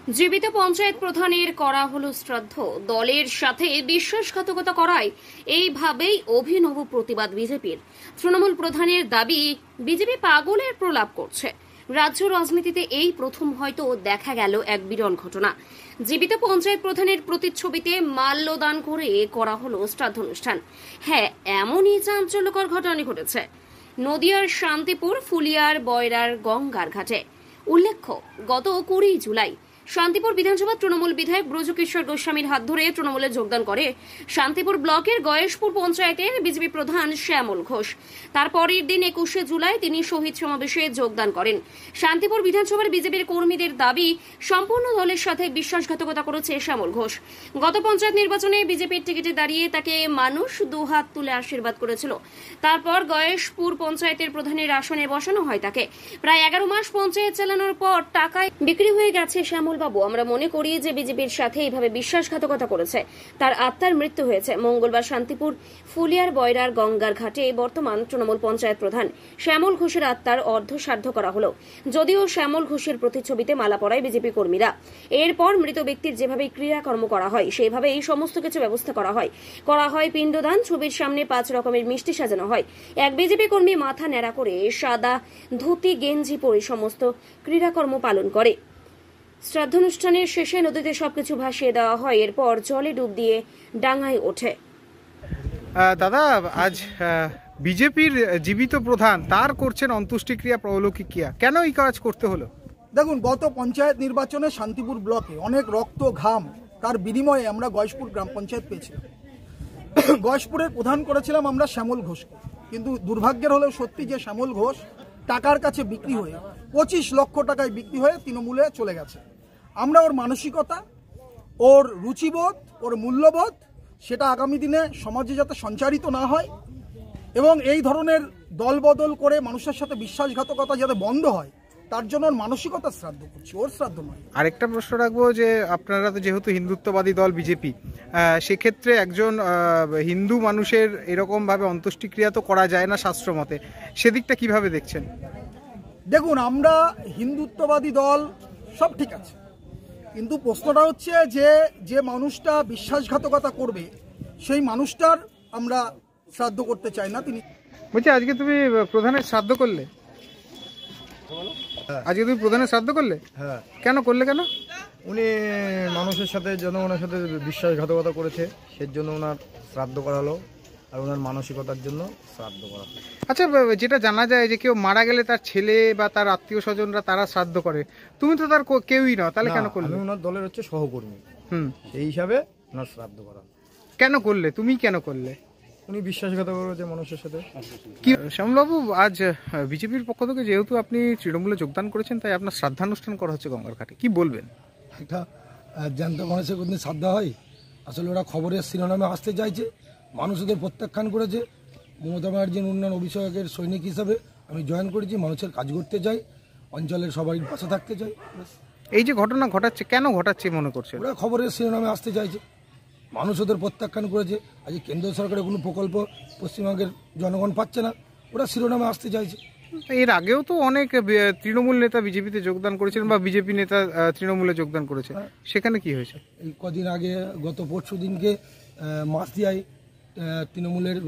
জীবিত পঞ্চায়েত প্রধানের করা হলো শ্রাদ্ধ। দলের সাথে বিশ্বাসঘাতকতা করায় এইভাবেই অভিনব প্রতিবাদ বিজেপির। তৃণমূল প্রধানের দাবি, বিজেপি পাগলের প্রলাপ করছে। রাজ্য রাজনীতিতে এই প্রথম হয়তো দেখা গেল এক বিরল ঘটনা। জীবিত পঞ্চায়েত প্রধানের প্রতিচ্ছবিতে মাল্যদান করে করা হলো শ্রাদ্ধানুষ্ঠান। হ্যাঁ, এমনই চাঞ্চল্যকর ঘটনা ঘটেছে নদিয়ার শান্তিপুর ফুলিয়ার বয়রার গঙ্গার ঘাটে। উল্লেখ্য, গত 20 জুলাই শান্তিপুর বিধানসভা তৃণমূল বিধায়ক ব্রজকিশোর গোস্বামীর হাত ধরে তৃণমূলে যোগদান করে শান্তিপুর ব্লকের গয়েশপুর পঞ্চায়েতের বিজেপি প্রধান শ্যামল ঘোষ। তার পরের দিন 21 জুলাই তিনি শহীদ সমাবেশে যোগদান করেন। শান্তিপুর বিধানসভার বিজেপির কর্মীদের দাবি, সম্পূর্ণ দলের সাথে বিশ্বাসঘাতকতা করেছে শ্যামল ঘোষ। গত পঞ্চায়েত নির্বাচনে বিজেপির টিকিটে দাঁড়িয়ে তাকে মানুষ দুহাত তুলে আশীর্বাদ করেছিল। তারপর গয়েশপুর পঞ্চায়েতের প্রধানের আসনে বসানো হয় তাকে। প্রায় 11 মাস পঞ্চায়েত চালানোর পর টাকায় বিক্রি হয়ে গেছে শ্যামল বাবু। আমরা মনে করি যে বিজেপির সাথে এইভাবে বিশ্বাসঘাতকতা করেছে, তার আত্মার মৃত্যু হয়েছে। মঙ্গলবার শান্তিপুর ফুলিয়ার বয়রার গঙ্গার ঘাটে বর্তমান তৃণমূল পঞ্চায়েত প্রধান শ্যামল ঘোষের আত্মার অর্ধশ্রাদ্ধ করা হলো। যদিও শ্যামল ঘোষের প্রতিচ্ছবিতে মালা পরায় বিজেপি কর্মীরা। এরপর মৃত ব্যক্তির যেভাবে ক্রিয়াকর্ম করা হয় সেইভাবে এই সমস্ত কিছু ব্যবস্থা করা হয় পিণ্ডদান। ছবির সামনে 5 রকমের মিষ্টি সাজানো হয়। এক বিজেপি কর্মী মাথা ন্যাড়া করে সাদা ধুতি গেঞ্জি পরে সমস্ত ক্রিয়াকর্ম পালন করে। শ্রাদ্ধানুষ্ঠানের শেষে নদীতে সবকিছু ভাসিয়ে দেওয়া হয়। এরপর জলে ডুব দিয়ে ডাঙায় ওঠে। দাদা, আজ বিজেপির জীবিত প্রধান তার করছেন অন্ত্যেষ্টিক্রিয়া, পারলৌকিক ক্রিয়া, কেন এই কাজ করতে হলো? দেখুন, গত পঞ্চায়েত নির্বাচনে শান্তিপুর ব্লকে অনেক রক্ত ঘাম, তার বিনিময়ে আমরা গয়েশপুর গ্রাম পঞ্চায়েত পেয়েছিলাম। গয়েশপুরের প্রধান করেছিলাম আমরা শ্যামল ঘোষকে। কিন্তু দুর্ভাগ্যের হলেও সত্যি যে শ্যামল ঘোষ টাকার কাছে বিক্রি হয়ে 25 লক্ষ টাকায় বিক্রি হয়ে তৃণমূলে চলে গেছে। আমরা ওর মানসিকতা, ওর রুচিবোধ, ওর মূল্যবোধ, সেটা আগামী দিনে সমাজে যাতে সঞ্চারিত না হয় এবং এই ধরনের দলবদল করে মানুষের সাথে বিশ্বাসঘাতকতা যাতে বন্ধ হয়, তার জন্য ওর মানসিকতা শ্রাদ্ধ করছি, ওর শ্রাদ্ধ নয়। আরেকটা প্রশ্ন রাখবো যে আপনারা তো যেহেতু হিন্দুত্ববাদী দল বিজেপি, সেক্ষেত্রে একজন হিন্দু মানুষের এরকম ভাবে অন্ত্যেষ্টিক্রিয়া তো করা যায় না শাস্ত্র মতে, সেদিকটা কিভাবে দেখছেন? দেখুন, আমরা হিন্দুত্ববাদী দল, সব ঠিক আছে, কিন্তু প্রশ্নটা হচ্ছে যে মানুষটা বিশ্বাসঘাতকতা করবে সেই মানুষটার আমরা শ্রাদ্ধ করতে চাই না। তিনি বলছি, আজকে তুমি প্রধানের শ্রাদ্ধ করলে? আজকে তুমি প্রধানের শ্রাদ্ধ করলে? হ্যাঁ। কেন করলে? কেন? উনি মানুষের সাথে, জনগণের সাথে বিশ্বাসঘাতকতা করেছে, সেই জন্য ওনার শ্রাদ্ধ করা হলো, আর ওনার মানসিকতার জন্য শ্রাদ্ধ করা হলো। আচ্ছা, যেটা জানা যায় যে কেউ মারা গেলে তার ছেলে বা তার আত্মীয় স্বজনরা তারা শ্রাদ্ধ করে, তুমি তো তার কেউই না, তাহলে কেন করলে? আমি ওনার দলের হচ্ছে সহকর্মী, সেই হিসাবে ওনার শ্রাদ্ধ করা। কেন করলে? তুমি কেন করলে? উনি বিশ্বাসঘাতক করেছে মানুষের সাথে। কি শ্যামলবাবু, আজ বিজেপির পক্ষ থেকে যেহেতু আপনি তৃণমূলে যোগদান করেছেন, তাই আপনার শ্রাদ্ধানুষ্ঠান করা হচ্ছে গঙ্গার ঘাটে, কি বলবেন? একটা জ্যান্ত মানুষের কোনদিন শ্রাদ্ধা হয়? আসলে ওরা খবরের শিরোনামে আসতে চাইছে, মানুষ ওদের প্রত্যাখ্যান করেছে। মমতা ব্যানার্জির উন্নয়ন অভিষেকের সৈনিক হিসাবে আমি জয়েন করেছি, মানুষের কাজ করতে চাই, অঞ্চলের সবাই পাশে থাকতে চাই। এই যে ঘটনা ঘটাচ্ছে, কেন ঘটাচ্ছে মনে করছেন? ওরা খবরের শিরোনামে আসতে চাইছে, মানুষ ওদের প্রত্যাখ্যান করেছে। আজ কেন্দ্র সরকারের কোনো প্রকল্প পশ্চিমবঙ্গের জনগণ পাচ্ছে না, ওরা শিরোনামে আসতে চাইছে। এর আগেও তো অনেক তৃণমূল নেতা বিজেপিতে যোগদান করেছিলেন বা বিজেপি নেতা তৃণমূলে যোগদান করেছে, সেখানে কি হয়েছে? এই কদিন আগে, গত পরশু দিনকে মাসদিয়ায় তৃণমূলের